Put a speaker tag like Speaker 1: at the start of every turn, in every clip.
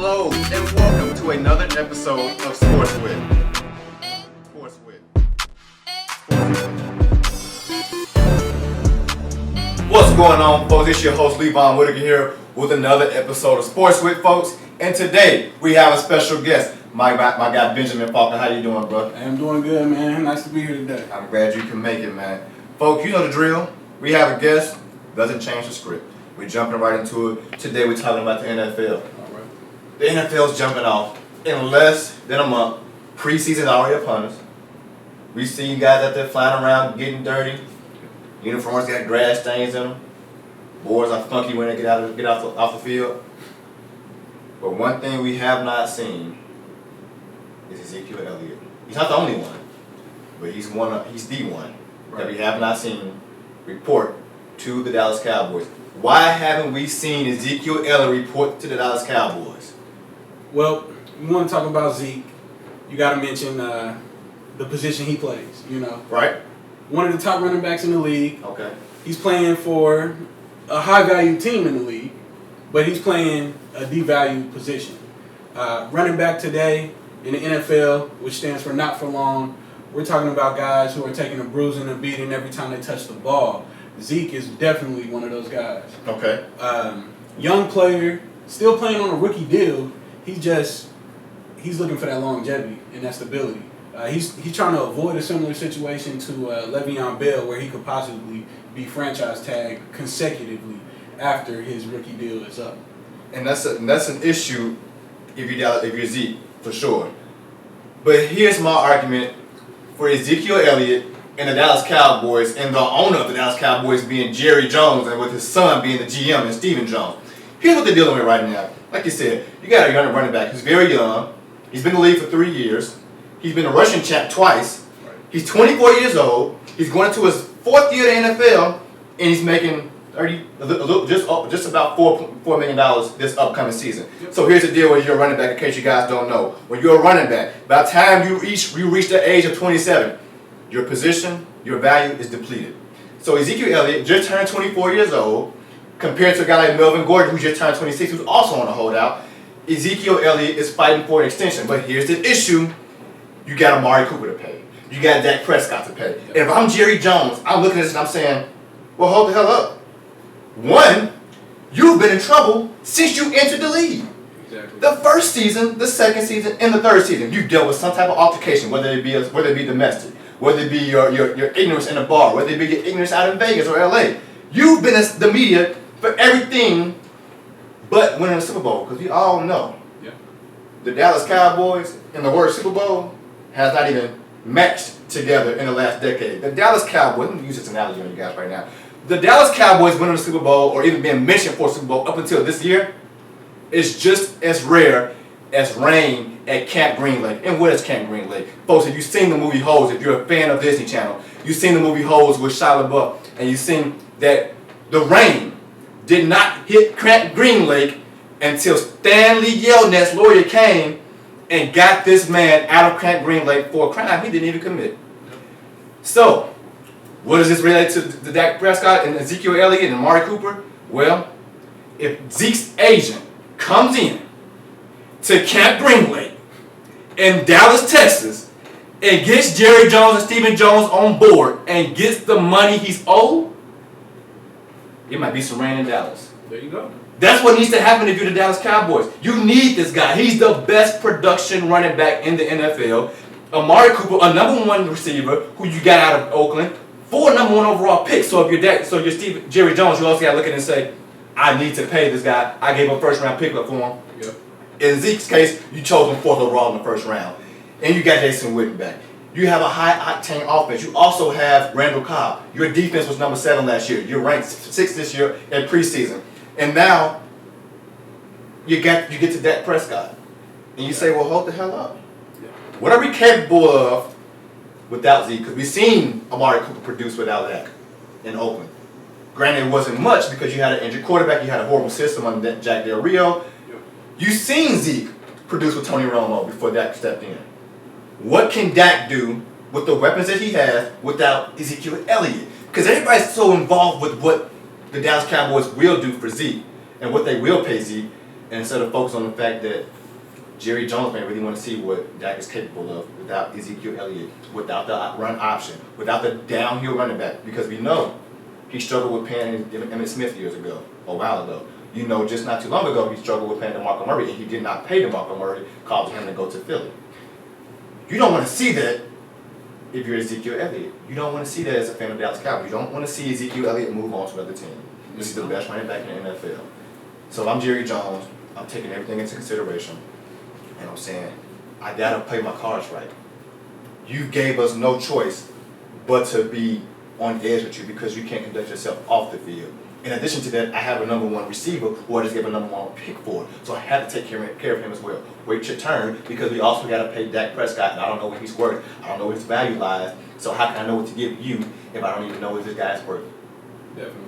Speaker 1: Hello and welcome to another episode of Sports With. Sports With. What's going on, folks? It's your host, Levon Whitaker here with another episode of Sports With, folks. And today we have a special guest, my guy Benjamin Falcon. How you doing, bro?
Speaker 2: I'm doing good, man. Nice to be here today.
Speaker 1: I'm glad you can make it, man. Folks, you know the drill. We have a guest. Doesn't change the script. We're jumping right into it. Today we're talking about the NFL. The NFL's jumping off in less than a month. Preseason's already upon us. We see you guys out there flying around, getting dirty. Uniforms got grass stains in them. Boards are funky when they get off the field. But one thing we have not seen is Ezekiel Elliott. He's not the only one, but he's the one that we have not seen report to the Dallas Cowboys. Why haven't we seen Ezekiel Elliott report to the Dallas Cowboys?
Speaker 2: Well, you want to talk about Zeke, you got to mention the position he plays, you know.
Speaker 1: Right.
Speaker 2: One of the top running backs in the league.
Speaker 1: Okay.
Speaker 2: He's playing for a high-value team in the league, but he's playing a devalued position. Running back today in the NFL, which stands for not for long, we're talking about guys who are taking a bruising and a beating every time they touch the ball. Zeke is definitely one of those guys.
Speaker 1: Okay.
Speaker 2: Young player, still playing on a rookie deal. He's looking for that longevity and that stability. He's trying to avoid a similar situation to Le'Veon Bell, where he could possibly be franchise tagged consecutively after his rookie deal is up.
Speaker 1: And that's an issue if you're Zeke, for sure. But here's my argument for Ezekiel Elliott and the Dallas Cowboys, and the owner of the Dallas Cowboys being Jerry Jones, and with his son being the GM and Stephen Jones. Here's what they're dealing with right now. Like you said, you got a young running back who's very young. He's been in the league for 3 years. He's been a rushing champ twice. He's 24 years old. He's going into his fourth year in the NFL, and he's making just about $4 million this upcoming season. Yep. So here's the deal with your running back, in case you guys don't know. When you're a running back, by the time you reach the age of 27, your position, your value is depleted. So Ezekiel Elliott just turned 24 years old, compared to a guy like Melvin Gordon, who just turned 26, who's also on a holdout. Ezekiel Elliott is fighting for an extension. But here's the issue. You got Amari Cooper to pay. You got Dak Prescott to pay. And if I'm Jerry Jones, I'm looking at this and I'm saying, well, hold the hell up. One, you've been in trouble since you entered the league.
Speaker 2: Exactly.
Speaker 1: The first season, the second season, and the third season, you dealt with some type of altercation, whether it be domestic, whether it be your ignorance in the bar, whether it be your ignorance out in Vegas or LA. You've been in the media for everything but winning a Super Bowl, because we all know the Dallas Cowboys in the word Super Bowl has not even matched together in the last decade. The Dallas Cowboys, let me use this analogy on you guys right now. The Dallas Cowboys winning the Super Bowl, or even being mentioned for a Super Bowl up until this year, is just as rare as rain at Camp Green Lake. And what is Camp Green Lake? Folks, if you've seen the movie Holdouts, if you're a fan of Disney Channel, you've seen the movie Holdouts with Shia LaBeouf, and you've seen that the rain did not hit Camp Green Lake until Stanley Yelnats' lawyer came and got this man out of Camp Green Lake for a crime he didn't even commit. So, what does this relate to the Dak Prescott and Ezekiel Elliott and Amari Cooper? Well, if Zeke's agent comes in to Camp Green Lake in Dallas, Texas, and gets Jerry Jones and Stephen Jones on board and gets the money he's owed, it might be some rain in Dallas.
Speaker 2: There you go.
Speaker 1: That's what needs to happen to do the Dallas Cowboys. You need this guy. He's the best production running back in the NFL. Amari Cooper, a number one receiver who you got out of Oakland, 4 number one overall picks. So if you're Jerry Jones, you also got to look at it and say, I need to pay this guy. I gave him a first round pick up for him.
Speaker 2: Yep.
Speaker 1: In Zeke's case, you chose him 4th overall in the first round. And you got Jason Witten back. You have a high-octane offense. You also have Randall Cobb. Your defense was number 7 last year. You're ranked 6th this year in preseason. And now, you get to Dak Prescott. And you say, well, hold the hell up. Yeah. What are we capable of without Zeke? Because we've seen Amari Cooper produce without Dak in Oakland. Granted, it wasn't much because you had an injured quarterback. You had a horrible system under Jack Del Rio. Yep. You've seen Zeke produce with Tony Romo before Dak stepped in. What can Dak do with the weapons that he has without Ezekiel Elliott? Because everybody's so involved with what the Dallas Cowboys will do for Zeke and what they will pay Zeke And instead of focus on the fact that Jerry Jones may really want to see what Dak is capable of without Ezekiel Elliott, without the run option, without the downhill running back, because we know he struggled with paying Emmitt Smith years ago, a while ago. You know, just not too long ago, he struggled with paying DeMarco Murray, and he did not pay DeMarco Murray, causing him to go to Philly. You don't want to see that if you're Ezekiel Elliott. You don't want to see that as a fan of Dallas Cowboys. You don't want to see Ezekiel Elliott move on to another team. This is the best running back in the NFL. So if I'm Jerry Jones, I'm taking everything into consideration, and I'm saying, I gotta play my cards right. You gave us no choice but to be on edge with you because you can't conduct yourself off the field. In addition to that, I have a number one receiver who I just gave a number one pick for. So I have to take care of him as well. Wait your turn, because we also got to pay Dak Prescott, and I don't know what he's worth. I don't know what his value lies. So how can I know what to give you if I don't even know what this guy's worth?
Speaker 2: Definitely.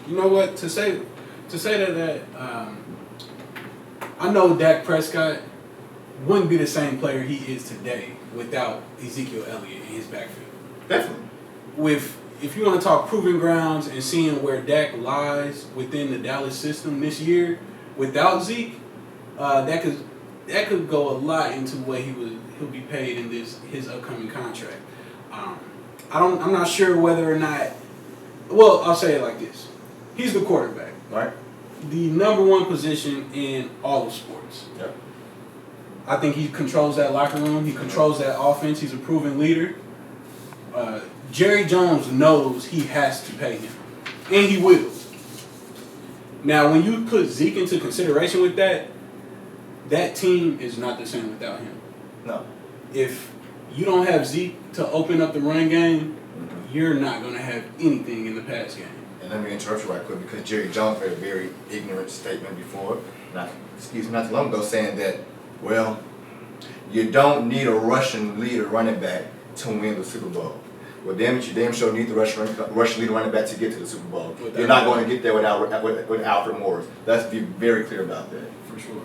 Speaker 2: You know what? To say that I know Dak Prescott wouldn't be the same player he is today without Ezekiel Elliott in his backfield.
Speaker 1: Definitely.
Speaker 2: If you want to talk proving grounds and seeing where Dak lies within the Dallas system this year, without Zeke, that could go a lot into what he'll be paid in his upcoming contract. I'm not sure whether or not. Well, I'll say it like this: he's the quarterback,
Speaker 1: right?
Speaker 2: The number one position in all of sports.
Speaker 1: Yeah.
Speaker 2: I think he controls that locker room. He controls that offense. He's a proven leader. Jerry Jones knows he has to pay him, and he will. Now, when you put Zeke into consideration with that team is not the same without him.
Speaker 1: No.
Speaker 2: If you don't have Zeke to open up the run game, you're not going to have anything in the pass game.
Speaker 1: And let me interrupt you right quick, because Jerry Jones made a very ignorant statement before, not too long ago, saying that, well, you don't need a Russian leader running back to win the Super Bowl. Well, damn it, you damn sure need the Russian leader running back to get to the Super Bowl. You're not going to get there with Alfred Morris. Let's be very clear about that.
Speaker 2: For sure.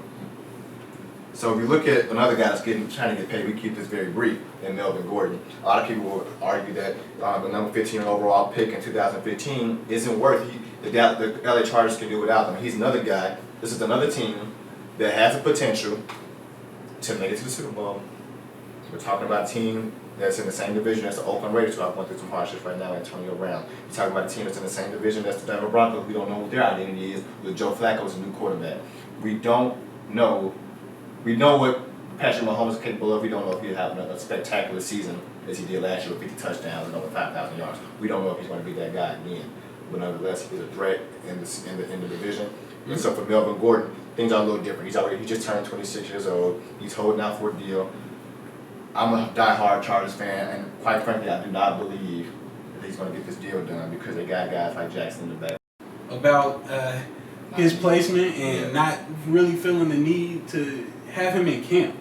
Speaker 1: So if you look at another guy that's trying to get paid, we keep this very brief, in Melvin Gordon. A lot of people will argue that the number 15 overall pick in 2015 isn't worth it. The LA Chargers can do without him. He's another guy. This is another team that has the potential to make it to the Super Bowl. We're talking about a team that's in the same division as the Oakland Raiders, who are going through some hardships right now, Antonio Brown. You're talking about a team that's in the same division as the Denver Broncos. We don't know what their identity is, with Joe Flacco as a new quarterback. We don't know. We know what Patrick Mahomes is capable of. We don't know if he'll have a spectacular season as he did last year with 50 touchdowns and over 5,000 yards. We don't know if he's going to be that guy again. But nonetheless, he's a threat in the division. Mm-hmm. And so for Melvin Gordon, things are a little different. He just turned 26 years old. He's holding out for a deal. I'm a diehard Chargers fan, and quite frankly, I do not believe that he's going to get this deal done because they got guys like Jackson in the back.
Speaker 2: About his placement and not really feeling the need to have him in camp,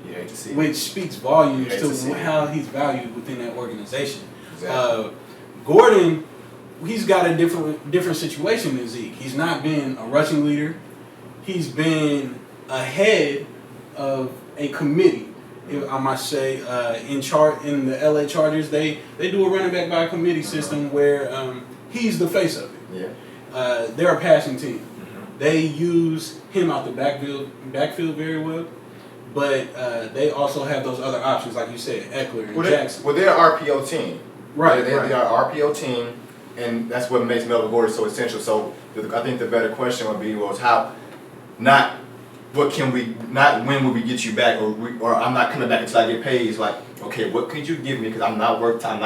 Speaker 2: which speaks volumes to how he's valued within that organization. Exactly. Gordon, he's got a different situation than Zeke. He's not been a rushing leader. He's been ahead of a committee. I must say, in the LA Chargers, they do a running back by committee system where he's the face of it. Yeah. They're a passing team. Mm-hmm. They use him out the backfield very well, but they also have those other options, like you said, Eckler and Jackson.
Speaker 1: They're an RPO team.
Speaker 2: Right.
Speaker 1: They are an RPO team, and that's what makes Melvin Gordon so essential. So I think the better question would be, when will we get you back, or I'm not coming back until I get paid. It's like, okay, what could you give me? Because I'm not worth top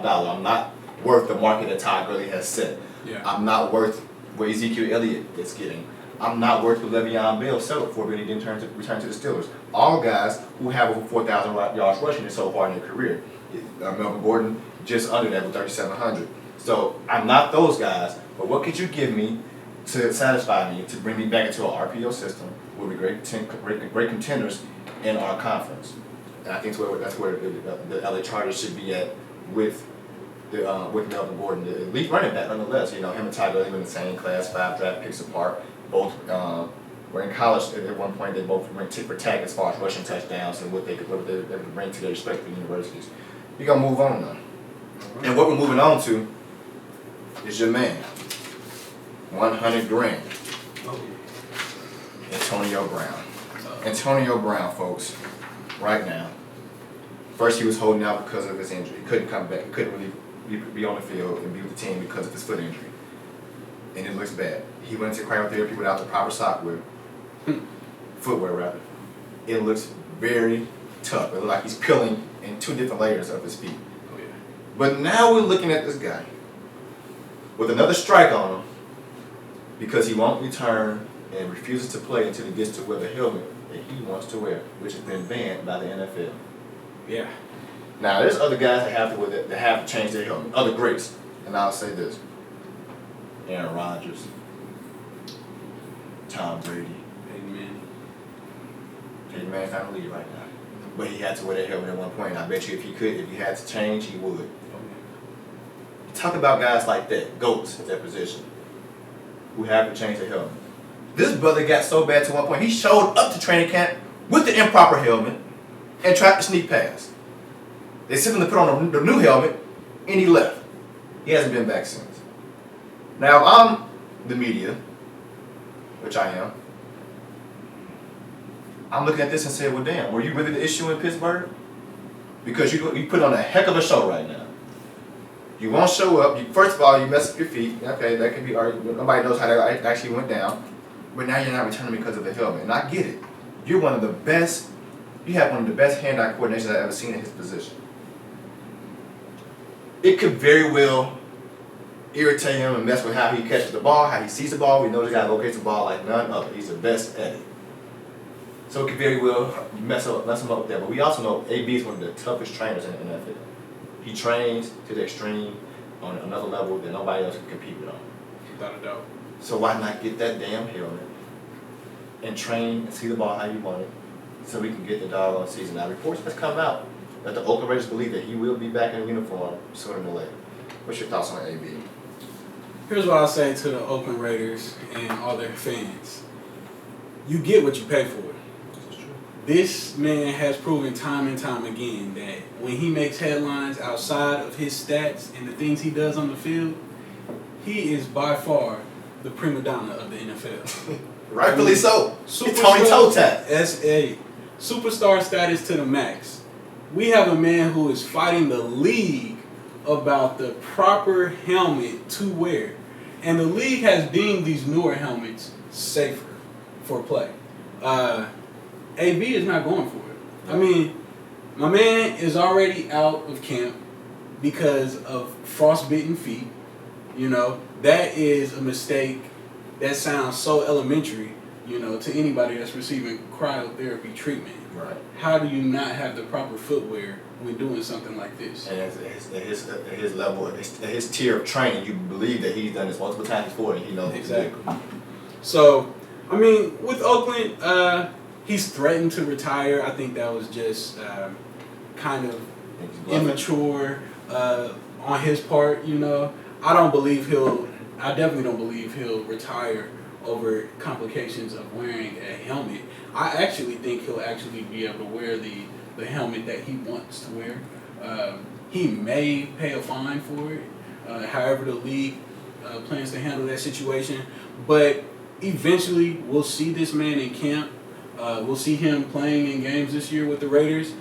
Speaker 1: dollar. I'm not worth the market that Todd Gurley has set. Yeah. I'm not worth what Ezekiel Elliott is getting. I'm not worth what Le'Veon Bell settled for when he didn't return to the Steelers. All guys who have over 4,000 yards rushing so far in their career. Melvin Gordon just under that with 3,700. So I'm not those guys, but what could you give me to satisfy me, to bring me back into an RPO system with great contenders in our conference? And I think that's where the LA Chargers should be at with Melvin Gordon, the elite running back nonetheless. Him and Ty Gurley in the same class, 5 draft picks apart. Both were in college at one point. They both went tick for tack as far as rushing touchdowns and what they could bring to their respective universities. We're gonna move on now. And what we're moving on to is your man. $100 grand. Antonio Brown. Antonio Brown, folks, right now. First, he was holding out because of his injury. He couldn't come back. He couldn't really be on the field and be with the team because of his foot injury. And it looks bad. He went into cryotherapy without the proper footwear rather. It looks very tough. It looks like he's peeling in 2 different layers of his feet.
Speaker 2: Oh, yeah.
Speaker 1: But now we're looking at this guy with another strike on him because he won't return and refuses to play until he gets to wear the helmet that he wants to wear, which has been banned by the NFL.
Speaker 2: Yeah.
Speaker 1: Now, there's other guys that have to wear that have to change their helmet, other greats. And I'll say this. Aaron Rodgers, Tom Brady. Peyton Manning's not in the league right now. But he had to wear that helmet at one point, and I bet you if he had to change, he would. You talk about guys like that, GOATs at that position, who have to change their helmet. This brother got so bad to one point, he showed up to training camp with the improper helmet and tried to sneak past. They sent him to put on the new helmet, and he left. He hasn't been back since. Now, if I'm the media, which I am, I'm looking at this and saying, well, damn, were you really the issue in Pittsburgh? Because you put on a heck of a show right now. You won't show up. First of all, you mess up your feet. Okay, that could be argued. Nobody knows how that actually went down. But now you're not returning because of the helmet. And I get it. You're one of the best. You have one of the best hand-eye coordinations I've ever seen in his position. It could very well irritate him and mess with how he catches the ball, how he sees the ball. We know this guy locates the ball like none other. He's the best at it. So it could very well mess him up with that. But we also know AB is one of the toughest trainers in the NFL. He trains to the extreme on another level that nobody else can compete with on.
Speaker 2: Without a doubt.
Speaker 1: So why not get that damn helmet and train and see the ball how you want it so we can get the dog on season? Now, reports has come out that the Oakland Raiders believe that he will be back in uniform sooner than later. What's your thoughts on AB?
Speaker 2: Here's what I'll say to the Oakland Raiders and all their fans. You get what you pay for. This man has proven time and time again that when he makes headlines outside of his stats and the things he does on the field, he is by far the prima donna of the NFL.
Speaker 1: Rightfully so. It's Tony Toe Tap.
Speaker 2: S.A. Superstar status to the max. We have a man who is fighting the league about the proper helmet to wear. And the league has deemed these newer helmets safer for play. AB is not going for it. I mean, my man is already out of camp because of frostbitten feet. You know, that is a mistake that sounds so elementary, you know, to anybody that's receiving cryotherapy treatment.
Speaker 1: Right.
Speaker 2: How do you not have the proper footwear when doing something like this?
Speaker 1: And at his level, at his tier of training, you believe that he's done this multiple times before and he knows
Speaker 2: exactly. So, I mean, with Oakland, he's threatened to retire. I think that was just kind of immature on his part, you know. I definitely don't believe he'll retire over complications of wearing a helmet. I actually think he'll actually be able to wear the helmet that he wants to wear. He may pay a fine for it, however the league plans to handle that situation. But eventually we'll see this man in camp. We'll see him playing in games this year with the Raiders.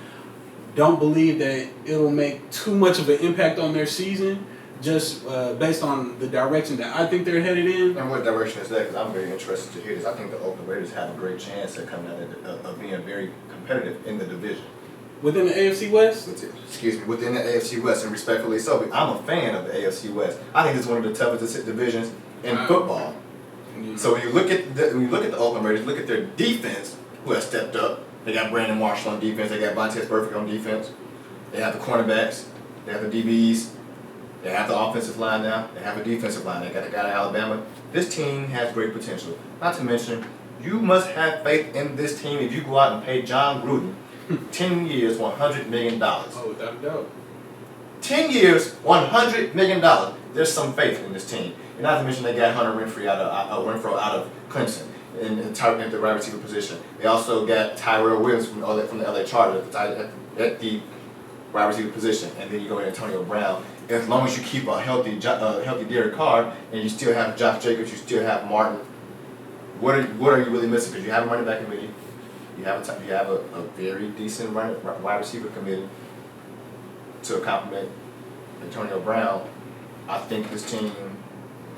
Speaker 2: Don't believe that it'll make too much of an impact on their season, just based on the direction that I think they're headed in.
Speaker 1: And what direction is that? Because I'm very interested to hear this. I think the Oakland Raiders have a great chance at coming out of being very competitive in the division.
Speaker 2: Within the AFC West?
Speaker 1: Within the AFC West, and respectfully so. I'm a fan of the AFC West. I think it's one of the toughest divisions in football. Mm-hmm. So when you look at the Oakland Raiders, look at their defense, who has stepped up. They got Brandon Marshall on defense. They got Vontaze Burfict on defense. They have the cornerbacks. They have the DBs. They have the offensive line now. They have a defensive line. They got a guy in Alabama. This team has great potential. Not to mention, you must have faith in this team if you go out and pay John Gruden 10 years, $100 million.
Speaker 2: Oh, without a doubt.
Speaker 1: 10 years, $100 million. There's some faith in this team. And not to mention they got Hunter Renfrow out of Clemson in the wide receiver position. They also got Tyrell Williams from the LA Chargers at the wide receiver position. And then you go to Antonio Brown. As long as you keep a healthy Derek Carr and you still have Josh Jacobs, you still have Martin, what are you really missing? Because you have a running back committee, you have a very decent wide receiver committee to complement Antonio Brown. I think this team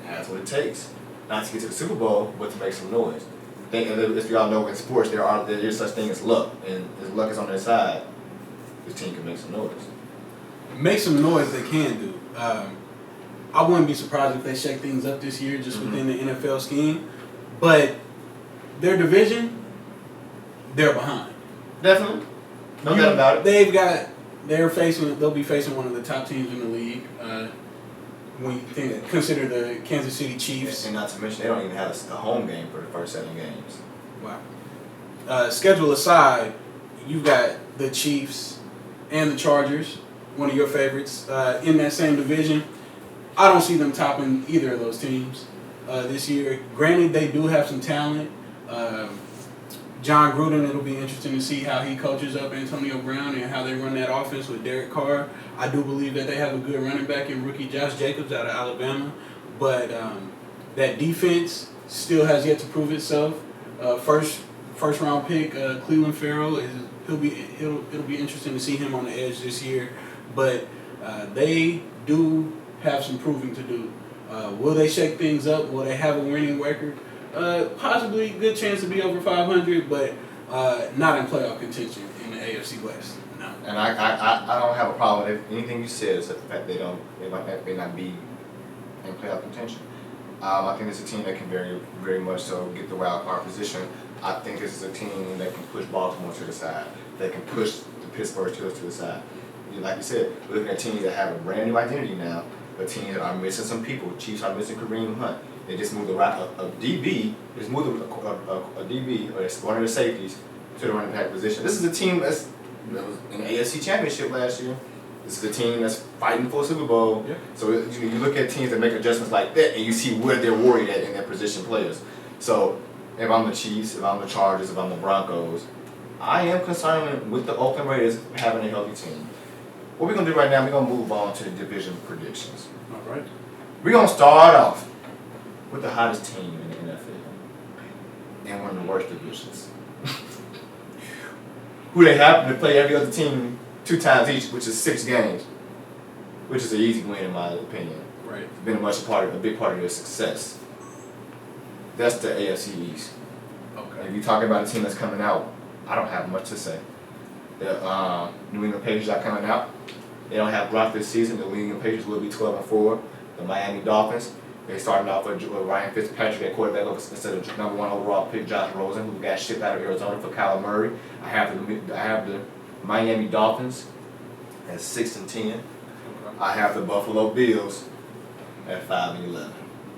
Speaker 1: has what it takes, not to get to the Super Bowl, but to make some noise. If y'all know in sports, there is such thing as luck, and if luck is on their side, this team can make some noise.
Speaker 2: Make some noise they can do. I wouldn't be surprised if they shake things up this year just within the NFL scheme. But their division, they're behind.
Speaker 1: Definitely. No doubt about it.
Speaker 2: They'll be facing one of the top teams in the league. When you consider the Kansas City Chiefs.
Speaker 1: And not to mention, they don't even have a home game for the first 7 games.
Speaker 2: Wow. Schedule aside, you've got the Chiefs and the Chargers, one of your favorites, in that same division. I don't see them topping either of those teams this year. Granted, they do have some talent. John Gruden, it'll be interesting to see how he coaches up Antonio Brown and how they run that offense with Derek Carr. I do believe that they have a good running back in rookie Josh Jacobs out of Alabama. But that defense still has yet to prove itself. First round pick, Cleveland Farrell, it'll be interesting to see him on the edge this year. But they do have some proving to do. Will they shake things up? Will they have a winning record? Possibly good chance to be over 500, but not in playoff contention in the AFC West. No.
Speaker 1: And I don't have a problem with anything you said, except the fact they may not be in playoff contention. I think it's a team that can very, very much so get the wild card position. I think this is a team that can push Baltimore to the side. They can push the Pittsburgh Steelers to the side. Like you said, we're looking at teams that have a brand new identity now, but teams that are missing some people. Chiefs are missing Kareem Hunt. They just moved a DB. Just moved a DB or one of the safeties to the running back position. This is a team that was in the AFC Championship last year. This is a team that's fighting for a Super Bowl. Yeah. So you look at teams that make adjustments like that, and you see where they're worried at in their position players. So if I'm the Chiefs, if I'm the Chargers, if I'm the Broncos, I am concerned with the Oakland Raiders having a healthy team. What we're going to do right now, we're going to move on to the division predictions.
Speaker 2: All right.
Speaker 1: We're going to start off with the hottest team in the NFL and one of the worst divisions. Who they happen to play every other team 2 times each, which is 6 games, which is an easy win in my opinion.
Speaker 2: Right.
Speaker 1: It's been a big part of their success. That's the AFC East.
Speaker 2: Okay.
Speaker 1: If you're talking about a team that's coming out, I don't have much to say. The New England Patriots are coming out. They don't have Brock this season. The New England Patriots will be 12-4. The Miami Dolphins, they started off with Ryan Fitzpatrick at quarterback instead of number 1 overall pick Josh Rosen, who got shipped out of Arizona for Kyler Murray. I have the Miami Dolphins at 6-10. Okay. I have the Buffalo Bills at 5-11.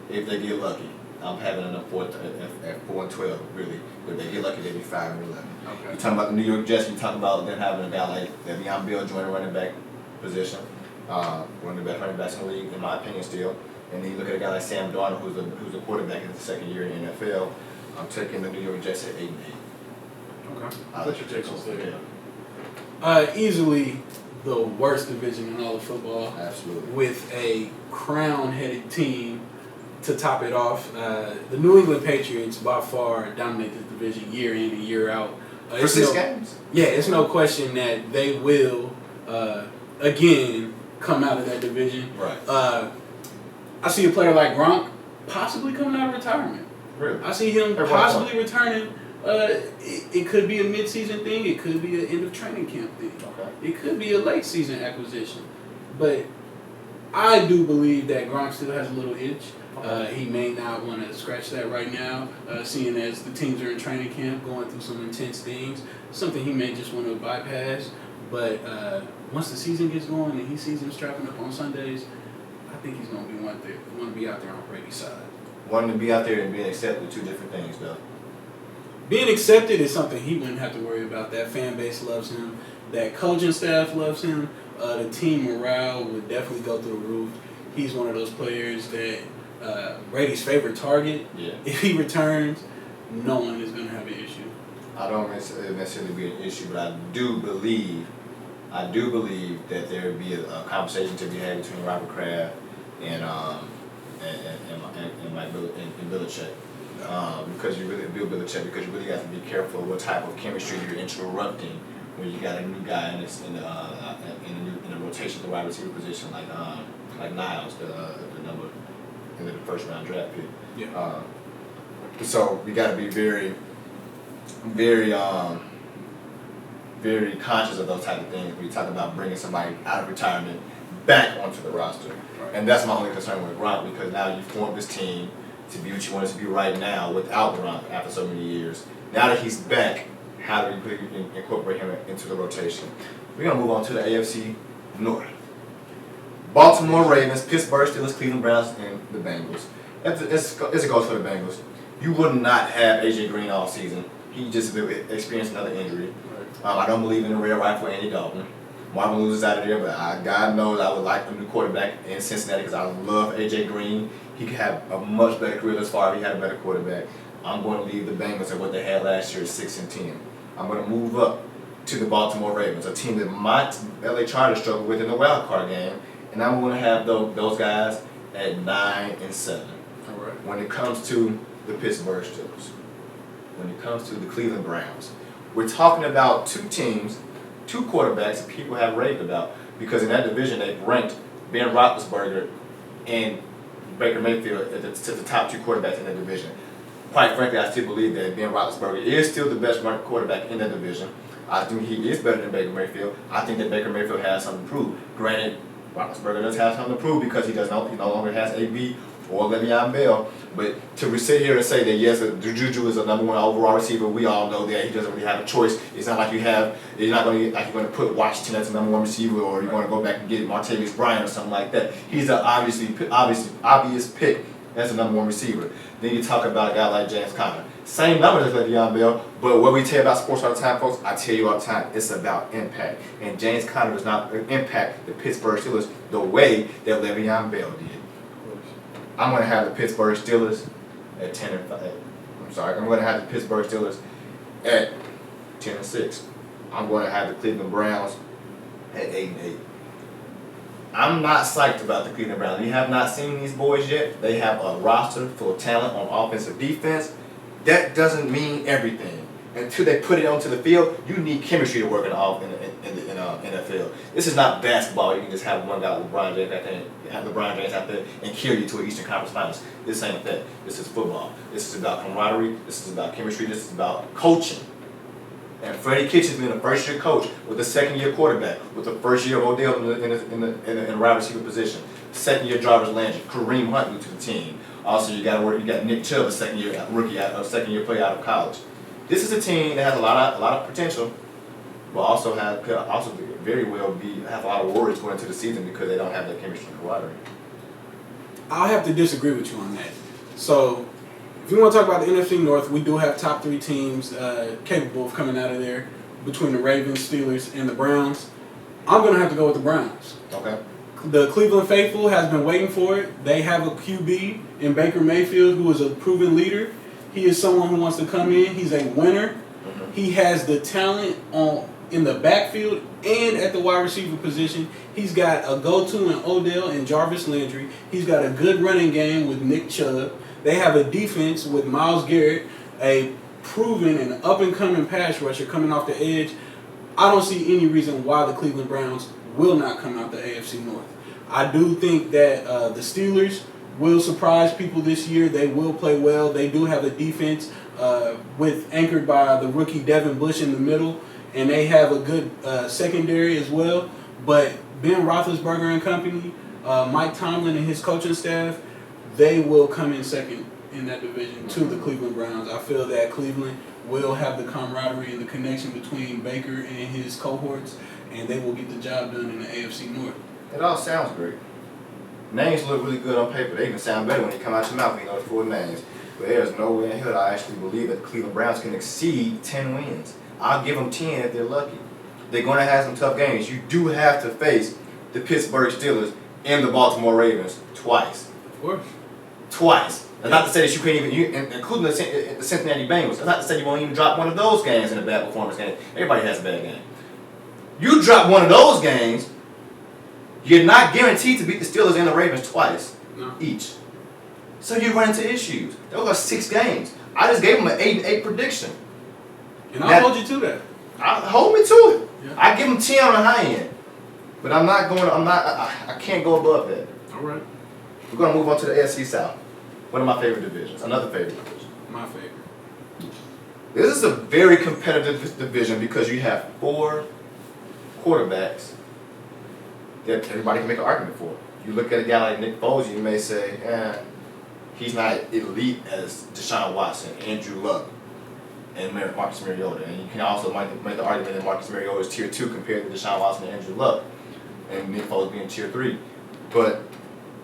Speaker 1: If they get lucky, I'm having them at 4-12. Really, if they get lucky, they'll be 5-11. Okay. You're talking about the New York Jets. You're talking about them having a guy like Le'Veon Bell join the running back position, one of the best running backs in the league, in my opinion, still. And then you look at a guy like Sam Darnold, who's a quarterback in his second year in the NFL. I'm taking the New York Jets at 8-8.
Speaker 2: Okay.
Speaker 1: What's your take on that?
Speaker 2: Easily the worst division in all of football.
Speaker 1: Absolutely. With
Speaker 2: a crown-headed team to top it off. The New England Patriots by far dominate this division year in and year out.
Speaker 1: For 6 games?
Speaker 2: Yeah, it's no question that they will, again, come out of that division.
Speaker 1: Right.
Speaker 2: I see a player like Gronk possibly coming out of retirement.
Speaker 1: Really?
Speaker 2: I see him possibly returning. It could be a mid-season thing. It could be an end-of-training camp thing. Okay. It could be a late-season acquisition. But I do believe that Gronk still has a little itch. He may not want to scratch that right now, seeing as the teams are in training camp going through some intense things. Something he may just want to bypass. But once the season gets going and he sees him strapping up on Sundays, I think he's going to want to be out there on Brady's side.
Speaker 1: Wanting to be out there and being accepted are 2 different things, though.
Speaker 2: Being accepted is something he wouldn't have to worry about. That fan base loves him. That coaching staff loves him. The team morale would definitely go through the roof. He's one of those players that Brady's favorite target. Yeah. If he returns, no one is going to have an issue.
Speaker 1: I don't necessarily be an issue, but I do believe that there would be a conversation to be had between Robert Kraft and Mike Belichick. because you really Bill Belichick, because you really have to be careful of what type of chemistry you're interrupting when you got a new guy in a rotation at the wide receiver position like Niles, the number in the first round draft pick.
Speaker 2: Yeah.
Speaker 1: So we got to be very, very, very conscious of those type of things when you talk about bringing somebody out of retirement back onto the roster.
Speaker 2: Right.
Speaker 1: And that's my only concern with Gronk, because now you've formed this team to be what you want it to be right now without Gronk after so many years. Now that he's back, how do we incorporate him into the rotation? We're going to move on to the AFC North. Baltimore Ravens, Pittsburgh Steelers, Cleveland Browns, and the Bengals. It's a goal for the Bengals. You would not have A.J. Green all season. He just experienced another injury. I don't believe in the red rifle Andy Dalton. Marvin Lewis is out of there, but God knows I would like a new quarterback in Cincinnati because I love A.J. Green. He could have a much better career thus far if he had a better quarterback. I'm going to leave the Bengals at what they had last year at 6-10. I'm going to move up to the Baltimore Ravens, a team that my LA Chargers struggled with in the wild card game, and I'm going to have those guys at 9-7.
Speaker 2: All right.
Speaker 1: When it comes to the Pittsburgh Steelers, when it comes to the Cleveland Browns, we're talking about two teams, two quarterbacks that people have raved about, because in that division they've ranked Ben Roethlisberger and Baker Mayfield to the top two quarterbacks in that division. Quite frankly, I still believe that Ben Roethlisberger is still the best ranked quarterback in that division. I think he is better than Baker Mayfield. I think that Baker Mayfield has something to prove. Granted, Roethlisberger does have something to prove because he no longer has AB or Le'Veon Bell. But to sit here and say that yes, Juju is a number one overall receiver, we all know that he doesn't really have a choice. It's not like you're not going to put Washington as a number one receiver, or you're going to go back and get Martavis Bryant or something like that. He's an obvious pick as a number one receiver. Then you talk about a guy like James Conner. Same numbers as Le'Veon Bell, but what we tell you about sports all the time, folks, I tell you all the time, it's about impact. And James Conner does not impact the Pittsburgh Steelers the way that Le'Veon Bell did. I'm going to have the Pittsburgh Steelers at 10-5. I'm going to have the Pittsburgh Steelers at 10-6. I'm going to have the Cleveland Browns at 8-8. I'm not psyched about the Cleveland Browns. You have not seen these boys yet. They have a roster full of talent on offense or defense. That doesn't mean everything. Until they put it onto the field, you need chemistry to work in the NFL. This is not basketball. You can just have one guy, LeBron James out there, and carry you to an Eastern Conference Finals. This ain't that. This is football. This is about camaraderie. This is about chemistry. This is about coaching. And Freddie Kitchens being a first-year coach with a second-year quarterback, with the first-year Odell in the wide receiver position, second-year Jarvis Landry, Kareem Hunt new to the team. Also, you got Nick Chubb, a second-year rookie, a second-year player out of college. This is a team that has a lot of potential, but also could very well have a lot of worries going into the season because they don't have that chemistry and camaraderie.
Speaker 2: I'll have to disagree with you on that. So, if you want to talk about the NFC North, we do have top three teams capable of coming out of there between the Ravens, Steelers, and the Browns. I'm going to have to go with the Browns.
Speaker 1: Okay.
Speaker 2: The Cleveland faithful has been waiting for it. They have a QB in Baker Mayfield who is a proven leader. He is someone who wants to come in. He's a winner. Mm-hmm. He has the talent in the backfield and at the wide receiver position. He's got a go-to in Odell and Jarvis Landry. He's got a good running game with Nick Chubb. They have a defense with Myles Garrett, a proven and up-and-coming pass rusher coming off the edge. I don't see any reason why the Cleveland Browns will not come out the AFC North. I do think that the Steelers will surprise people this year. They will play well. They do have a defense anchored by the rookie Devin Bush in the middle, and they have a good secondary as well. But Ben Roethlisberger and company, Mike Tomlin and his coaching staff, they will come in second in that division to the Cleveland Browns. I feel that Cleveland will have the camaraderie and the connection between Baker and his cohorts, and they will get the job done in the AFC North.
Speaker 1: It all sounds great. Names look really good on paper. They even sound better when you come out your mouth, you know, the full names. But there's no way in hell I actually believe that the Cleveland Browns can exceed 10 wins. I'll give them 10 if they're lucky. They're going to have some tough games. You do have to face the Pittsburgh Steelers and the Baltimore Ravens twice.
Speaker 2: Of course.
Speaker 1: Twice. That's not to say that you can't even, including the Cincinnati Bengals, that's not to say you won't even drop one of those games in a bad performance game. Everybody has a bad game. You drop one of those games, you're not guaranteed to beat the Steelers and the Ravens twice each. So you run into issues. Those are 6 games. I just gave them an 8-8 prediction.
Speaker 2: And I'll hold you to that.
Speaker 1: Hold me to it. Yeah. I give them 10 on the high end. But I can't go above that.
Speaker 2: All right.
Speaker 1: We're going to move on to the AFC South. One of my favorite divisions. Another favorite division.
Speaker 2: My favorite.
Speaker 1: This is a very competitive division because you have 4 quarterbacks that everybody can make an argument for. You look at a guy like Nick Foles, you may say, he's not elite as Deshaun Watson, Andrew Luck, and Marcus Mariota. And you can also make the argument that Marcus Mariota is tier 2 compared to Deshaun Watson and Andrew Luck, and Nick Foles being tier 3. But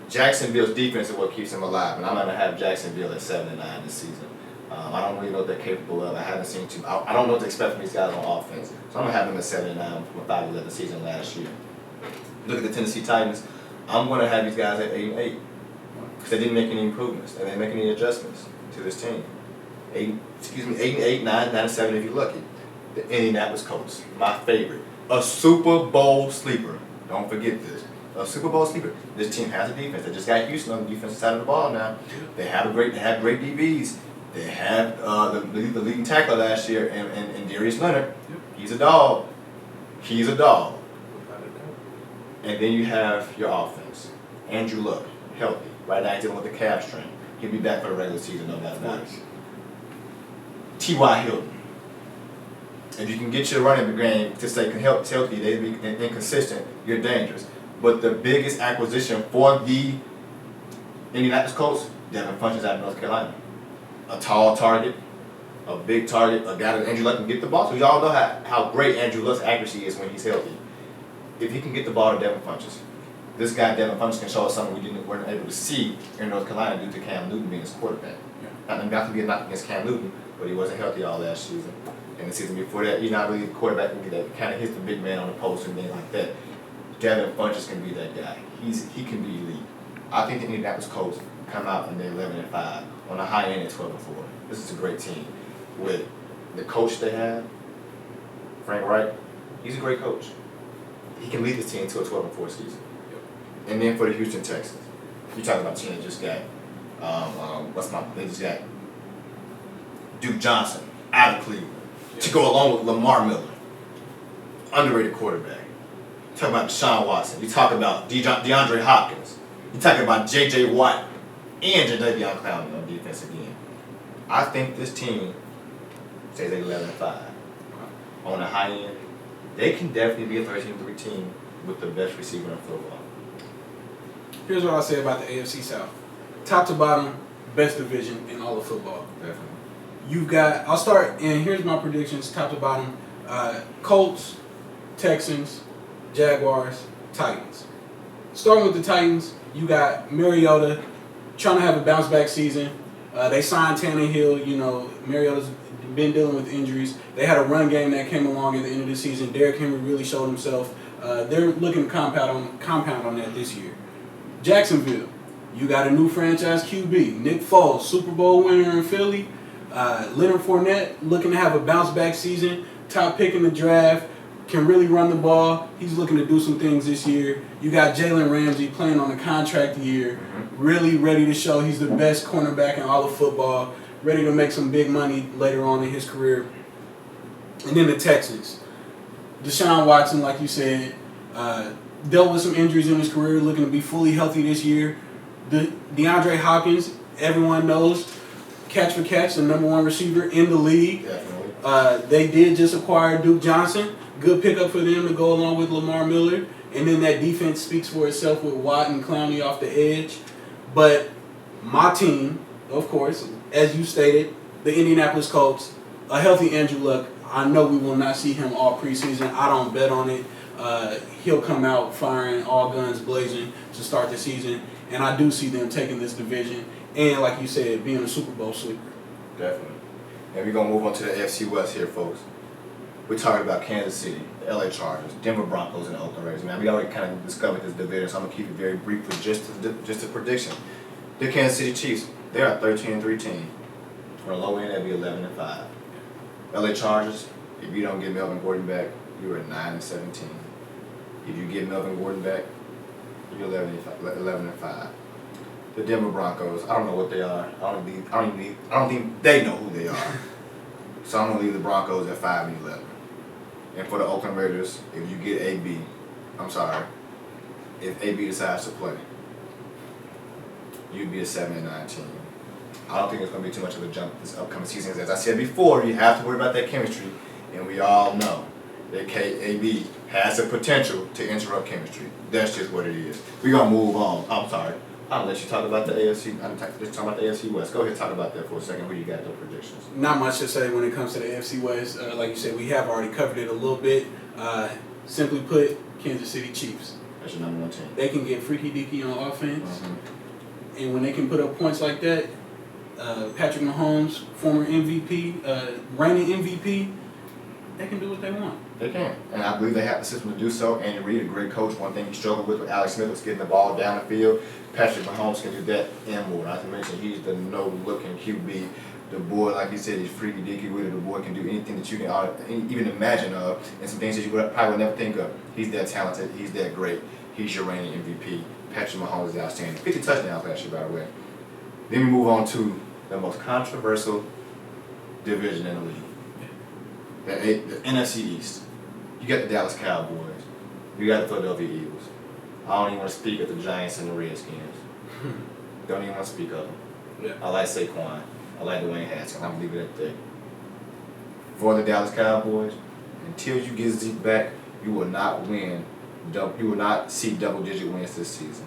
Speaker 1: Jacksonville's defense is what keeps him alive, and I'm going to have Jacksonville at 7-9 this season. I don't really know what they're capable of. I haven't seen too. I don't know what to expect from these guys on offense. So I'm going to have them at 7-9 from 5-11 season last year. Look at the Tennessee Titans. I'm going to have these guys at 8-8 because they didn't make any improvements. They didn't make any adjustments to this team. 8-8, 9-7 if you're lucky. The Indianapolis Colts, my favorite. A Super Bowl sleeper. Don't forget this. A Super Bowl sleeper. This team has a defense. They just got Houston on the defensive side of the ball now. They have great DBs. They have the leading tackler last year, and Darius Leonard. Yep. He's a dog. He's a dog. And then you have your offense. Andrew Luck, healthy. Right now he's dealing with the calf strain. He'll be back for the regular season, no doubt about it. T.Y. Hilton. If you can get your running game to stay healthy, they be inconsistent, you're dangerous. But the biggest acquisition for the Indianapolis Colts, Devin Funchess out of North Carolina. A tall target, a big target, a guy that Andrew Luck can get the ball. So we all know how great Andrew Luck's accuracy is when he's healthy. If he can get the ball to Devin Funchess, this guy Devin Funchess can show us something we weren't able to see in North Carolina due to Cam Newton being his quarterback. Yeah. Not to be a knock against Cam Newton, but he wasn't healthy all last season. And the season before that, you're not really the quarterback that kind of hits the big man on the post and things like that. Devin Funchess can be that guy. He can be elite. I think the Indianapolis Colts come out and they're 11-5. On the high end, at 12-4. This is a great team. With the coach they have, Frank Reich, he's a great coach. He can lead this team to a 12-4 season. Yep. And then for the Houston Texans, you're talking about team that just got, they just got Duke Johnson out of Cleveland to go along with Lamar Miller, underrated quarterback. You talk about Deshaun Watson. You talk about DeAndre Hopkins. You talk about J.J. Watt and Jadeveon Clowney on defense again. I think this team stays at 11-5. On the high end, they can definitely be a 13-3 team with the best receiver in football.
Speaker 2: Here's what I'll say about the AFC South. Top to bottom, best division in all of football.
Speaker 1: Definitely.
Speaker 2: I'll start, and here's my predictions, top to bottom. Colts, Texans, Jaguars, Titans. Starting with the Titans, you got Mariota trying to have a bounce back season. They signed Tannehill. Mariota's been dealing with injuries. They had a run game that came along at the end of the season. Derrick Henry really showed himself. They're looking to compound on that this year. Jacksonville, you got a new franchise QB. Nick Foles, Super Bowl winner in Philly. Leonard Fournette looking to have a bounce back season. Top pick in the draft. Can really run the ball. He's looking to do some things this year. You got Jalen Ramsey playing on a contract year. Really ready to show he's the best cornerback in all of football. Ready to make some big money later on in his career. And then the Texans. Deshaun Watson, like you said, dealt with some injuries in his career, looking to be fully healthy this year. DeAndre Hopkins, everyone knows, catch for catch, the number 1 receiver in the league.
Speaker 1: Definitely.
Speaker 2: They did just acquire Duke Johnson. Good pickup for them to go along with Lamar Miller. And then that defense speaks for itself with Watt and Clowney off the edge. But my team, of course, as you stated, the Indianapolis Colts, a healthy Andrew Luck. I know we will not see him all preseason. I don't bet on it. He'll come out firing all guns blazing to start the season. And I do see them taking this division. And like you said, being a Super Bowl sleeper.
Speaker 1: Definitely. And we're going to move on to the AFC West here, folks. We're talking about Kansas City, the LA Chargers, Denver Broncos, and the Oakland Raiders. Man, we already kind of discovered this division, so I'm going to keep it very brief with just a prediction. The Kansas City Chiefs, they're a 13-3 team. On the low end, that'd be 11-5. LA Chargers, if you don't get Melvin Gordon back, you're at 9-17. If you get Melvin Gordon back, you're 11-5. The Denver Broncos. I don't know what they are. I don't think they know who they are. So I'm gonna leave the Broncos at 5-11. And for the Oakland Raiders, if you get if AB decides to play, you'd be a 7-9 team. I don't think it's going to be too much of a jump this upcoming season. As I said before, you have to worry about that chemistry, and we all know that AB has the potential to interrupt chemistry. That's just what it is. We're going to move on. I'm sorry. I'll let you talk about the AFC. Let's talk about the AFC West. Go ahead and talk about that for a second. Who you got, those predictions?
Speaker 2: Not much to say when it comes to the AFC West. Like you said, we have already covered it a little bit. Simply put, Kansas City Chiefs.
Speaker 1: That's your number one team.
Speaker 2: They can get freaky deaky on offense.
Speaker 1: Mm-hmm.
Speaker 2: And when they can put up points like that, Patrick Mahomes, former MVP, reigning MVP, they can do what they want.
Speaker 1: They can. And I believe they have the system to do so. Andy Reid, a great coach. One thing he struggled with Alex Smith was getting the ball down the field. Patrick Mahomes can do that and more. Not to mention he's the no-looking QB. The boy, like he said, he's freaky deaky with it. The boy can do anything that you can even imagine of, and some things that you probably would never think of. He's that talented. He's that great. He's your reigning MVP. Patrick Mahomes is outstanding. 50 touchdowns last year, by the way. Then we move on to the most controversial division in the league. The NFC East. You got the Dallas Cowboys. You got the Philadelphia Eagles. I don't even want to speak of the Giants and the Redskins. Don't even want to speak of them.
Speaker 2: Yeah.
Speaker 1: I like Saquon. I like Dwayne Haskins. I'm going to leave it at that. For the Dallas Cowboys, until you get Zeke back, you will not win. You will not see double-digit wins this season.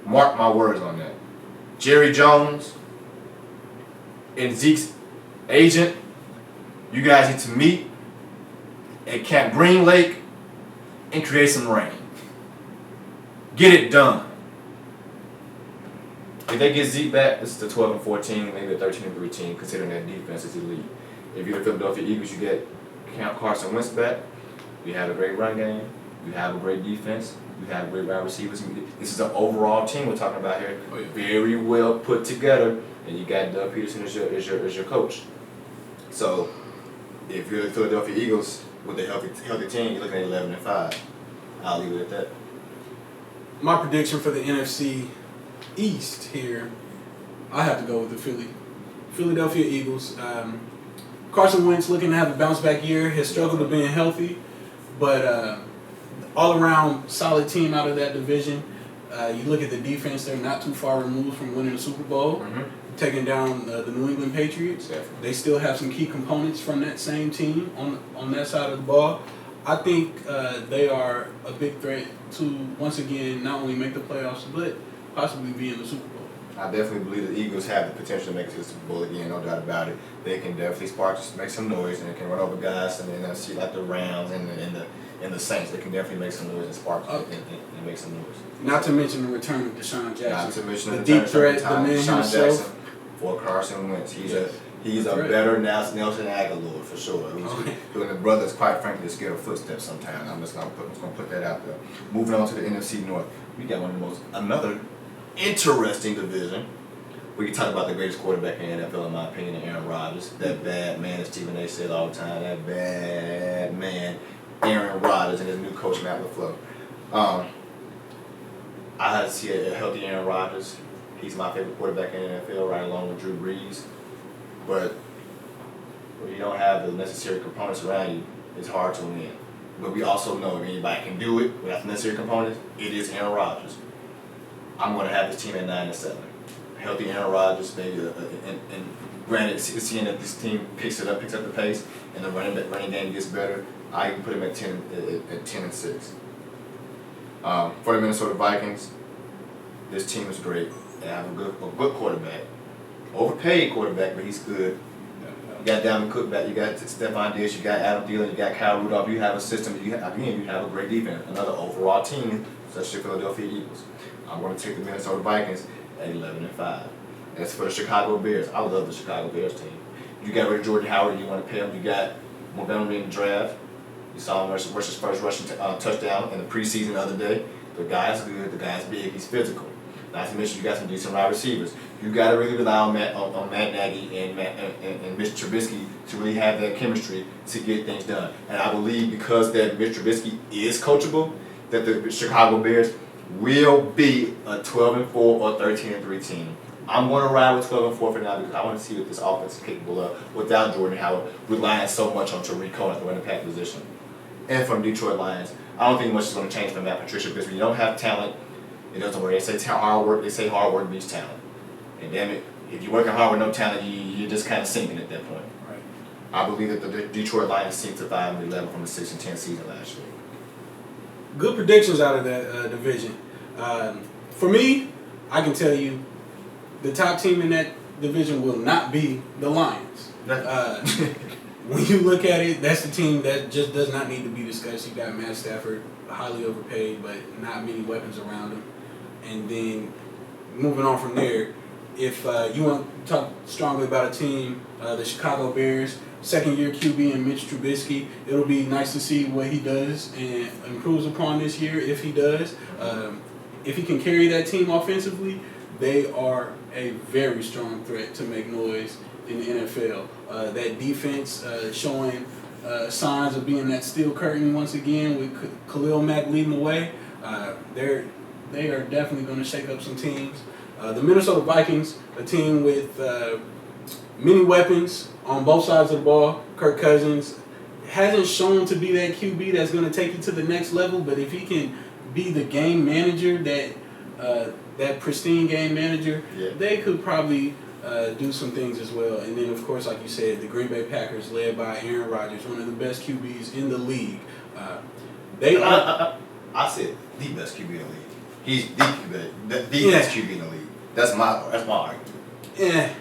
Speaker 1: Mark my words on that. Jerry Jones and Zeke's agent, you guys need to meet at Camp Green Lake and create some rain. Get it done. If they get Zeke back, this is the 12-14, maybe a 13-3 team, considering that defense is elite. If you're the Philadelphia Eagles, you get Carson Wentz back. You have a great run game. You have a great defense. You have great wide receivers. This is an overall team we're talking about here. Very well put together, and you got Doug Peterson as your coach. So, if you're the Philadelphia Eagles with a healthy team, you're looking at 11-5. I'll leave it at that.
Speaker 2: My prediction for the NFC East here, I have to go with the Philadelphia Eagles. Carson Wentz looking to have a bounce back year. Has struggled with being healthy, but all around solid team out of that division. You look at the defense; they're not too far removed from winning the Super Bowl, taking down the New England Patriots.
Speaker 1: Definitely.
Speaker 2: They still have some key components from that same team on that side of the ball. I think they are a big threat to once again not only make the playoffs but possibly be in the Super Bowl.
Speaker 1: I definitely believe the Eagles have the potential to make it to the Super Bowl again, no doubt about it. They can definitely make some noise, and they can run over guys in the NFC like the Rams and the Saints. They can definitely make some noise and spark and make some noise.
Speaker 2: Not to mention the return of Deshaun Jackson.
Speaker 1: Not to mention
Speaker 2: the deep threat, the man
Speaker 1: Deshaun
Speaker 2: himself.
Speaker 1: Jackson for Carson Wentz. He's a better Nelson Aguilar for sure. Doing the brothers, quite frankly, to scare a footsteps sometimes. I'm just gonna put that out there. Moving on to the NFC North, we got another interesting division. We can talk about the greatest quarterback in the NFL, in my opinion, Aaron Rodgers. That bad man, as Stephen A. said all the time, that bad man, Aaron Rodgers, and his new coach, Matt LaFleur. I had to see a healthy Aaron Rodgers. He's my favorite quarterback in the NFL, right along with Drew Brees. But when you don't have the necessary components around you, it's hard to win. But we also know if anybody can do it without the necessary components, it is Aaron Rodgers. I'm going to have this team at 9-7. Healthy Aaron Rodgers, maybe, and granted, seeing that this team picks up the pace, and the running game gets better, I can put him at 10-6. For the Minnesota Vikings, this team is great. They have a good quarterback, overpaid quarterback, but he's good. You got Dalvin Cook back, you got Stephon Diggs, you got Adam Thielen, you got Kyle Rudolph. You have a system. You have a great defense. Another overall team, such as the Philadelphia Eagles. I'm going to take the Minnesota Vikings at 11-5. As for the Chicago Bears, I love the Chicago Bears team. You got rid of Jordan Howard, you want to pay him. You got Montgomery in the draft. You saw him rush his first rushing touchdown in the preseason the other day. The guy's good, the guy's big, he's physical. Not to mention you got some decent wide receivers. You got to really rely on Matt Nagy and Mitch Trubisky to really have that chemistry to get things done. And I believe because that Mitch Trubisky is coachable, that the Chicago Bears will be a 12-4 or 13-3 team. I'm going to ride with 12-4 for now because I want to see what this offense is capable of without Jordan Howard relying so much on Tariq Cohen at the running back position. And from Detroit Lions, I don't think much is going to change from Matt Patricia because when you don't have talent, it doesn't work. They say hard work. They say hard work beats talent. And damn it, if you're working hard with no talent, you're just kind of sinking at that point.
Speaker 2: Right.
Speaker 1: I believe that the Detroit Lions sink to 5-11 from the 6-10 season last year.
Speaker 2: Good predictions out of that division. For me, I can tell you, the top team in that division will not be the Lions. When you look at it, that's the team that just does not need to be discussed. You got Matt Stafford, highly overpaid, but not many weapons around him. And then moving on from there, if you want to talk strongly about a team, the Chicago Bears, second-year QB and Mitch Trubisky, it'll be nice to see what he does and improves upon this year if he does. If he can carry that team offensively, they are a very strong threat to make noise in the NFL. That defense showing signs of being that steel curtain once again with Khalil Mack leading the way. They are definitely going to shake up some teams. The Minnesota Vikings, a team with many weapons on both sides of the ball. Kirk Cousins hasn't shown to be that QB that's going to take you to the next level, but if he can be the game manager, that pristine game manager, they could probably do some things as well. And then, of course, like you said, the Green Bay Packers, led by Aaron Rodgers, one of the best QBs in the league.
Speaker 1: I said the best QB in the league. He's the best QB in the league. That's my argument.
Speaker 2: Yeah,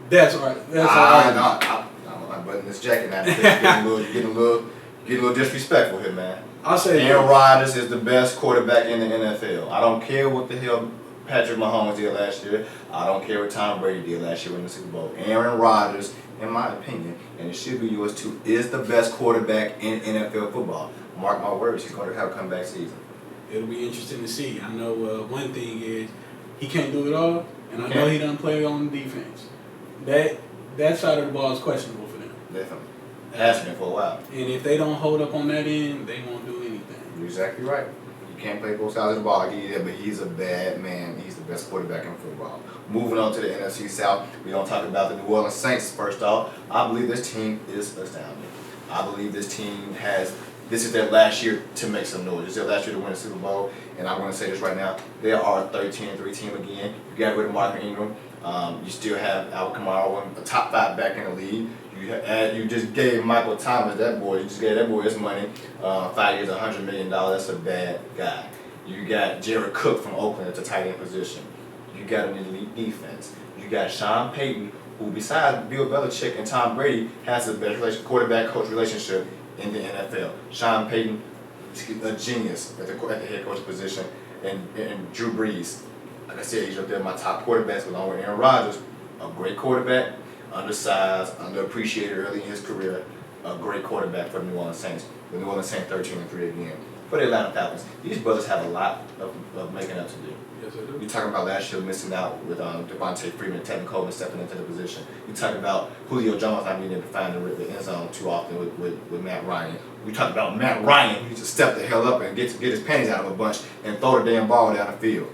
Speaker 2: that's right.
Speaker 1: I'm buttoning this jacket now. Getting a little disrespectful here, man.
Speaker 2: I'll say
Speaker 1: Aaron Rodgers is the best quarterback in the NFL. I don't care what the hell Patrick Mahomes did last year. I don't care what Tom Brady did last year in the Super Bowl. Aaron Rodgers, in my opinion, and it should be yours too, is the best quarterback in NFL football. Mark my words, he's going to have a comeback season.
Speaker 2: It'll be interesting to see. I know one thing is he can't do it all, and I know he doesn't play on defense. That side of the ball is questionable for them.
Speaker 1: Definitely. Has been for a while.
Speaker 2: And if they don't hold up on that end, they won't do anything.
Speaker 1: You're exactly right. You can't play both sides of the ball. I give you that, but he's a bad man. He's the best quarterback in football. Moving on to the NFC South, we don't talk about the New Orleans Saints first off. I believe this team is astounding. I believe this team this is their last year to make some noise. It's their last year to win a Super Bowl, and I'm going to say this right now. They are a 13-3 team again. You got rid of Mark Ingram. You still have Alvin Kamara, a top 5 back in the league. You just gave Michael Thomas, you just gave that boy his money, 5 years, $100 million. That's a bad guy. You got Jared Cook from Oakland at the tight end position. You got an elite defense. You got Sean Payton, who besides Bill Belichick and Tom Brady, has the best quarterback-coach relationship in the NFL. Sean Payton, a genius at the head coach position, and Drew Brees. Like I said, he's up there in my top quarterbacks along with Aaron Rodgers, a great quarterback, undersized, underappreciated early in his career, a great quarterback for the New Orleans Saints. The New Orleans Saints 13-3 again. For the Atlanta Falcons, these brothers have a lot of making up to do.
Speaker 2: Yes, they do.
Speaker 1: You're talking about last year missing out with Devontae Freeman and Tevin Coleman stepping into the position. You're talking about Julio Jones not being able to find the end zone too often with Matt Ryan. We talk about Matt Ryan, who needs to step the hell up and get his panties out of a bunch and throw the damn ball down the field.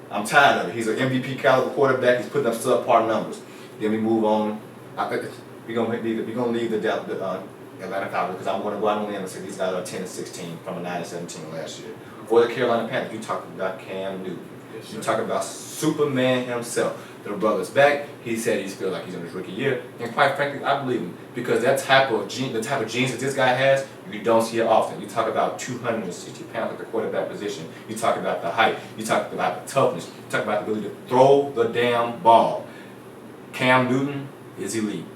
Speaker 1: I'm tired of it. He's an MVP caliber quarterback. He's putting up subpar numbers. Then we move on. We're gonna leave the Atlanta Falcons because I'm going to go out on a limb and say these guys are 10-16 from a 9-17 last year. For the Carolina Panthers, you talk about Cam Newton.
Speaker 2: Yes,
Speaker 1: You talk about Superman himself. The brother's back. He said he feels like he's in his rookie year, and quite frankly, I believe him because the type of genes that this guy has, you don't see it often. You talk about 260 pounds at the quarterback position. You talk about the height. You talk about the toughness. You talk about the ability to throw the damn ball. Cam Newton is elite.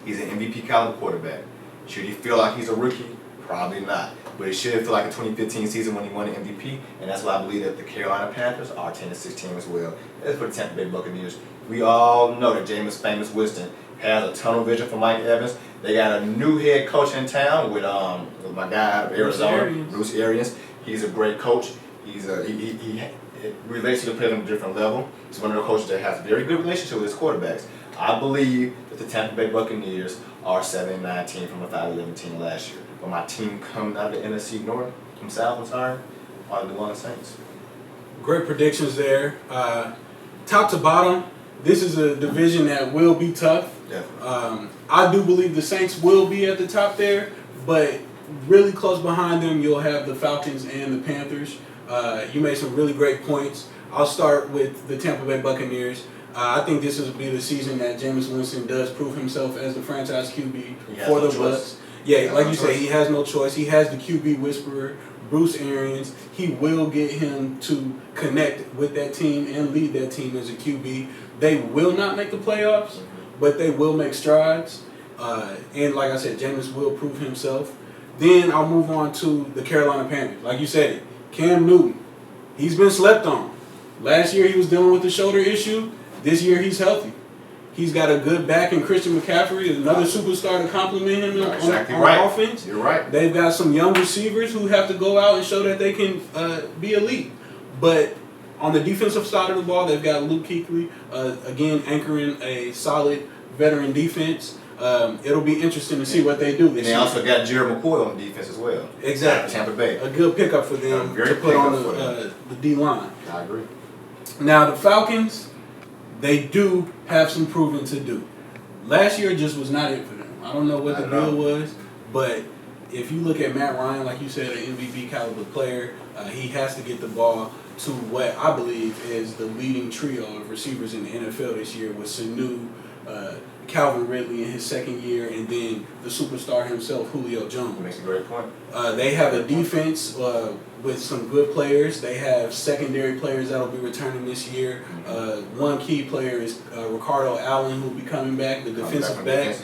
Speaker 1: He's an MVP caliber quarterback. Should he feel like he's a rookie? Probably not. But it should feel like a 2015 season when he won the MVP, and that's why I believe that the Carolina Panthers are 10-16 as well. As for the Tampa Bay Buccaneers, we all know that Jameis Famous Winston has a tunnel vision for Mike Evans. They got a new head coach in town with my guy out of Arizona, Bruce Arians. He's a great coach. He relates to the players on a different level. He's one of the coaches that has a very good relationship with his quarterbacks. I believe that the Tampa Bay Buccaneers are 7-9 team from a 5-11 team last year. But my team coming out of the NFC North, from South, are the New Orleans Saints.
Speaker 2: Great predictions there. Top to bottom, this is a division that will be tough.
Speaker 1: Definitely.
Speaker 2: I do believe the Saints will be at the top there, but really close behind them, you'll have the Falcons and the Panthers. You made some really great points. I'll start with the Tampa Bay Buccaneers. I think this will be the season that Jameis Winston does prove himself as the franchise QB for the Bucs. Yeah, like you said, he has no choice. He has the QB whisperer, Bruce Arians. He will get him to connect with that team and lead that team as a QB. They will not make the playoffs, but they will make strides. And like I said, Jameis will prove himself. Then I'll move on to the Carolina Panthers. Like you said, Cam Newton, he's been slept on. Last year he was dealing with the shoulder issue. This year he's healthy. He's got a good back in Christian McCaffrey, another superstar to complement him on offense.
Speaker 1: You're right.
Speaker 2: They've got some young receivers who have to go out and show that they can be elite. But on the defensive side of the ball, they've got Luke Kuechly, again, anchoring a solid veteran defense. It'll be interesting to see what they do this year.
Speaker 1: And they also got Jared McCoy on defense as well.
Speaker 2: Exactly.
Speaker 1: Tampa Bay.
Speaker 2: A good pickup for them to put on the D-line.
Speaker 1: I agree.
Speaker 2: Now, the Falcons, they do have some proving to do. Last year just was not it for them. I don't know what the deal was, but if you look at Matt Ryan, like you said, an MVP caliber player, he has to get the ball to what I believe is the leading trio of receivers in the NFL this year with Sanu, Calvin Ridley in his second year, and then the superstar himself, Julio Jones.
Speaker 1: Makes a great point.
Speaker 2: They have a defense with some good players. They have secondary players that will be returning this year. One key player is Ricardo Allen, who will be coming back, the defensive back.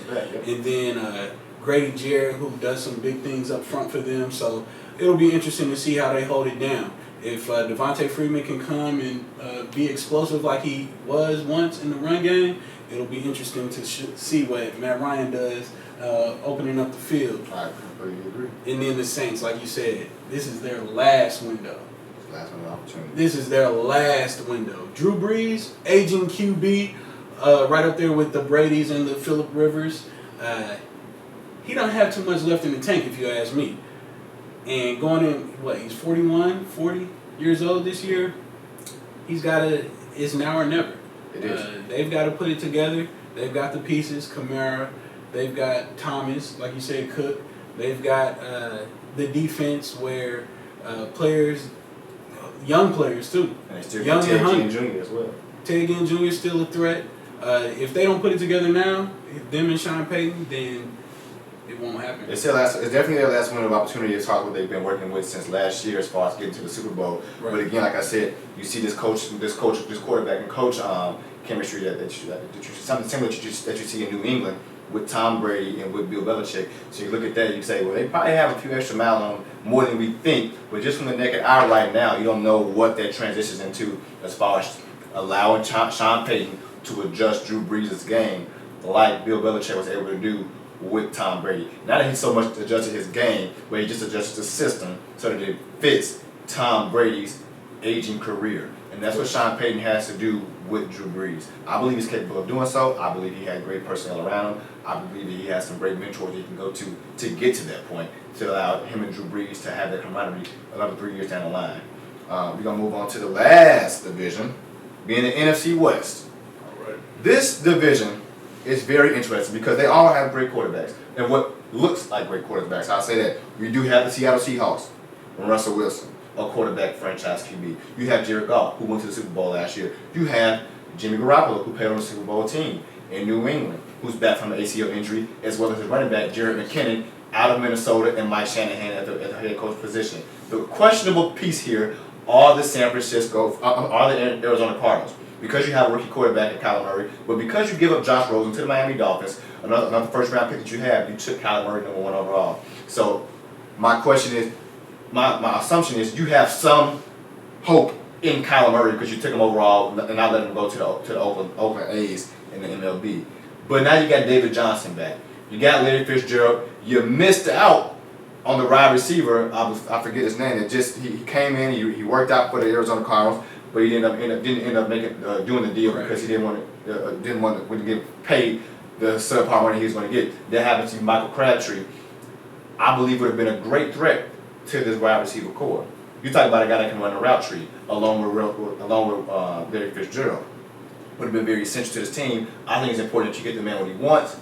Speaker 2: And then Grady Jarrett, who does some big things up front for them. So it'll be interesting to see how they hold it down. If Devontae Freeman can come and be explosive like he was once in the run game, it'll be interesting to see what Matt Ryan does opening up the field.
Speaker 1: I completely agree.
Speaker 2: And then the Saints, like you said, this is their last window.
Speaker 1: Last window opportunity. This
Speaker 2: is their last window. Drew Brees, aging QB, right up there with the Bradys and the Phillip Rivers. He don't have too much left in the tank, if you ask me. And going in, he's 40 years old this year. He's got it's now or never.
Speaker 1: It is.
Speaker 2: They've got to put it together. They've got the pieces, Kamara. They've got Thomas, like you said, Cook. They've got the defense where players, young players too.
Speaker 1: And they still got Ted Ginn Jr. as well.
Speaker 2: Ted Ginn Jr. is still a threat. If they don't put it together now, them and Sean Payton, then it won't happen.
Speaker 1: It's definitely their last window of opportunity to talk what they've been working with since last year as far as getting to the Super Bowl. Right. But again, like I said, you see this quarterback and coach chemistry that you something similar that you see in New England with Tom Brady and with Bill Belichick. So you look at that, you say, well, they probably have a few extra miles on more than we think. But just from the naked eye right now, you don't know what that transitions into as far as allowing Sean Payton to adjust Drew Brees' game like Bill Belichick was able to do with Tom Brady. Not that he so much adjusted his game, but he just adjusted the system so that it fits Tom Brady's aging career. And that's what Sean Payton has to do with Drew Brees. I believe he's capable of doing so. I believe he had great personnel around him. I believe that he has some great mentors he can go to get to that point, to allow him and Drew Brees to have that camaraderie another 3 years down the line. We're going to move on to the last division, being the NFC West.
Speaker 2: All right.
Speaker 1: This division is very interesting because they all have great quarterbacks and what looks like great quarterbacks. I'll say that. We do have the Seattle Seahawks and Russell Wilson, a quarterback franchise QB. You have Jared Goff, who went to the Super Bowl last year. You have Jimmy Garoppolo, who played on the Super Bowl team in New England, who's back from an ACL injury, as well as his running back, Jared McKinnon, out of Minnesota, and Mike Shanahan at the head coach position. The questionable piece here are the Arizona Cardinals. Because you have a rookie quarterback in Kyler Murray, but because you give up Josh Rosen to the Miami Dolphins, another first-round pick that you have, you took Kyler Murray #1 overall. So my question is, my assumption is you have some hope in Kyler Murray because you took him overall and not let him go to the Oakland A's in the MLB. But now you got David Johnson back. You got Larry Fitzgerald. You missed out on the wide receiver. I forget his name. He came in. He worked out for the Arizona Cardinals. But he didn't end up doing the deal because he didn't want to get paid the subpar money he was going to get. That happened to Michael Crabtree. I believe would have been a great threat to this wide receiver core. You talk about a guy that can run a route tree along with Larry Fitzgerald. Would have been very essential to this team. I think it's important that you get the man what he wants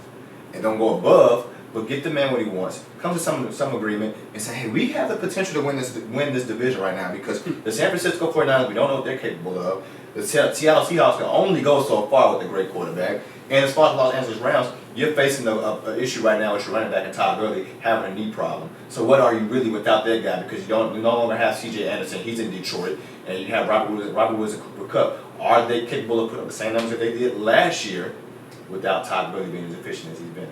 Speaker 1: and don't go above, but get the man what he wants. Come to some agreement and say, hey, we have the potential to win this division right now because the San Francisco 49ers, we don't know what they're capable of. The Seattle Seahawks can only go so far with a great quarterback. And as far as the Los Angeles Rams, you're facing an issue right now with your running back and Todd Gurley having a knee problem. So what are you really without that guy? Because you no longer have C.J. Anderson. He's in Detroit. And you have Robert Woods and Cooper Kupp. Are they capable of putting up the same numbers that they did last year without Todd Gurley being as efficient as he's been?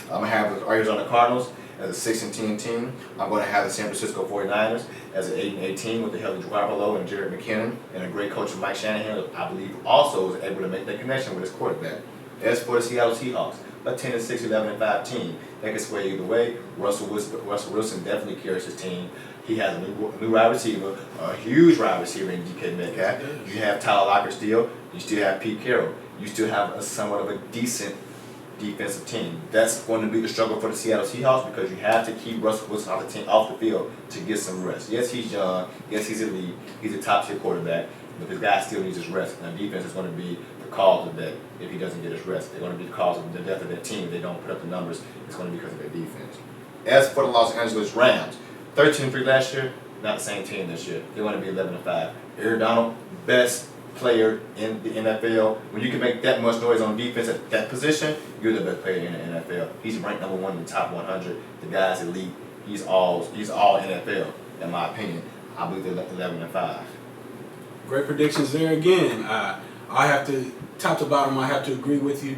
Speaker 1: I'm going to have the Arizona Cardinals as a 6-10 team. I'm going to have the San Francisco 49ers as an 8-8 team with the healthy Garoppolo and Jared McKinnon and a great coach Mike Shanahan, I believe also was able to make that connection with his quarterback. As for the Seattle Seahawks, a 10-6, 11-5 team. That can sway either way. Russell Wilson definitely carries his team. He has a new wide receiver, a huge wide receiver in DK Metcalf. You have Tyler Lockett still. You still have Pete Carroll. You still have somewhat of a decent defensive team. That's going to be the struggle for the Seattle Seahawks because you have to keep Russell Wilson off the field to get some rest. Yes, he's young. Yes, he's elite. He's a top-tier quarterback. But this guy still needs his rest. And the defense is going to be the cause of that if he doesn't get his rest. They're going to be the cause of the death of that team. If they don't put up the numbers, it's going to be because of their defense. As for the Los Angeles Rams, 13-3 last year, not the same team this year. They want to be 11-5. Aaron Donald, best player in the NFL. When you can make that much noise on defense at that position, you're the best player in the NFL. He's ranked number 1 in the top 100. The guy's elite. He's all NFL, in my opinion. I believe they're 11-5.
Speaker 2: Great predictions there again. I have to, top to bottom, I have to agree with you.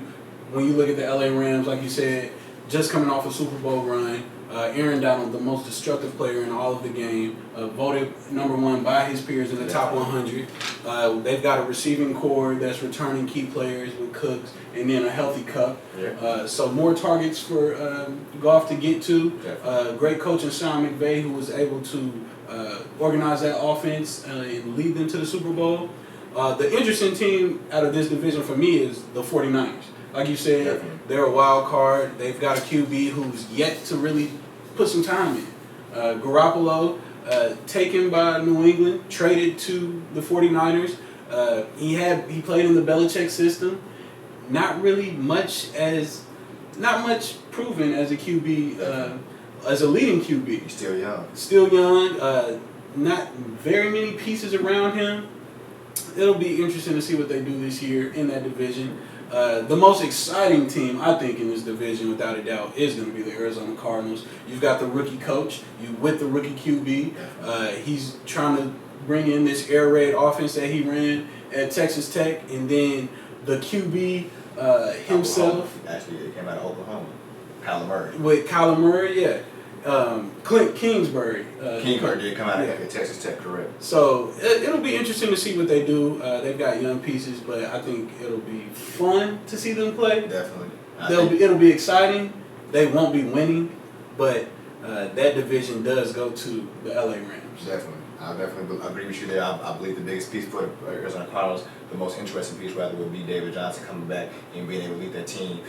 Speaker 2: When you look at the LA Rams, like you said, just coming off a Super Bowl run, Aaron Donald, the most destructive player in all of the game, voted number 1 by his peers in the top 100. They've got a receiving core that's returning key players with Cooks and then a healthy Kupp.
Speaker 1: Yeah.
Speaker 2: So more targets for Goff to get to. Great coach in Sean McVay who was able to organize that offense and lead them to the Super Bowl. The interesting team out of this division for me is the 49ers. Like you said,
Speaker 1: Definitely.
Speaker 2: They're a wild card. They've got a QB who's yet to really put some time in. Garoppolo, taken by New England, traded to the 49ers. He played in the Belichick system. Not much proven as a QB, as a leading QB.
Speaker 1: He's still young.
Speaker 2: Still young. Not very many pieces around him. It'll be interesting to see what they do this year in that division. The most exciting team, I think, in this division, without a doubt, is going to be the Arizona Cardinals. You've got the rookie coach, with the rookie QB. He's trying to bring in this air raid offense that he ran at Texas Tech, and then the QB himself.
Speaker 1: Actually, it came out of Oklahoma. Kyler Murray.
Speaker 2: With Kyler Murray, yeah. Clint Kingsbury.
Speaker 1: Kingsbury did come out of Texas Tech, correct.
Speaker 2: So it'll be interesting to see what they do. They've got young pieces, but I think it'll be fun to see them play.
Speaker 1: Definitely.
Speaker 2: It'll be exciting. They won't be winning, but that division does go to the LA Rams.
Speaker 1: Definitely. I definitely agree with you there. I believe the biggest piece for the Arizona Cardinals, the most interesting piece rather, would be David Johnson coming back and being able to lead that team.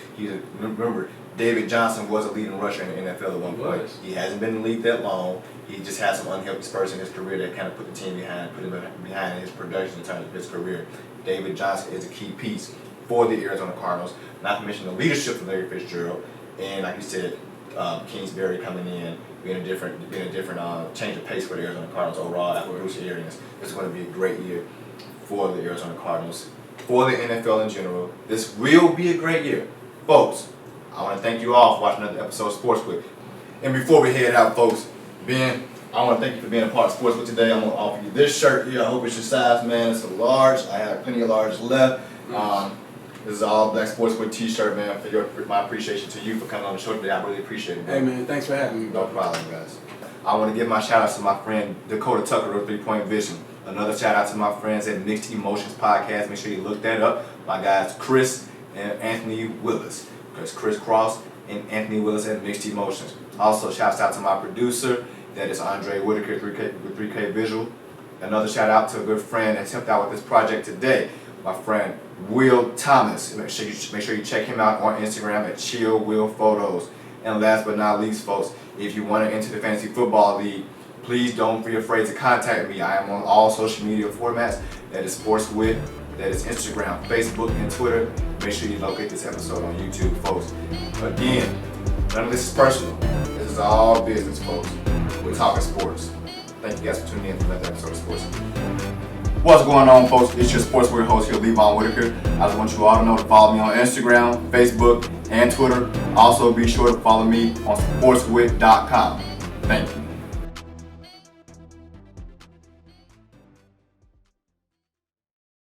Speaker 1: Remember, David Johnson was a leading rusher in the NFL at one point. He hasn't been in the league that long. He just had some unhealthy spurs in his career that kind of put the team put him behind his production in terms of his career. David Johnson is a key piece for the Arizona Cardinals, not to mention the leadership of Larry Fitzgerald, and like you said, Kingsbury coming in, being a different change of pace for the Arizona Cardinals overall after Bruce Arians. It's going to be a great year for the Arizona Cardinals, for the NFL in general. This will be a great year. Folks, I want to thank you all for watching another episode of Sports With. And before we head out, folks, Ben, I want to thank you for being a part of Sports With today. I'm going to offer you this shirt here. I hope it's your size, man. It's a large. I have plenty of large left. This is all Black Sports With t-shirt, man. For my appreciation to you for coming on the show today. I really appreciate it, man.
Speaker 2: Hey, man, thanks for having me.
Speaker 1: No problem, guys. I want to give my shout out to my friend Dakota Tucker of 3 Point Vision. Another shout out to my friends at Mixed Emotions Podcast. Make sure you look that up. My guys Chris and Anthony Willis. There's Chris Cross and Anthony Willis at Mixed Emotions. Also, shouts out to my producer, that is Andre Whitaker with 3K Visual. Another shout out to a good friend that's helped out with this project today, my friend Will Thomas. Make sure you check him out on Instagram at Chill Will Photos. And last but not least, folks, if you want to enter the Fantasy Football League, Please don't be afraid to contact me. I am on all social media formats. That is SportsWit. That is Instagram, Facebook, and Twitter. Make sure you locate this episode on YouTube, folks. Again, none of this is personal. This is all business, folks. We're talking sports. Thank you guys for tuning in for another episode of Sports. What's going on, folks? It's your SportsWit host here, Levon Whitaker. I just want you all to know to follow me on Instagram, Facebook, and Twitter. Also, be sure to follow me on sportswit.com. Thank you.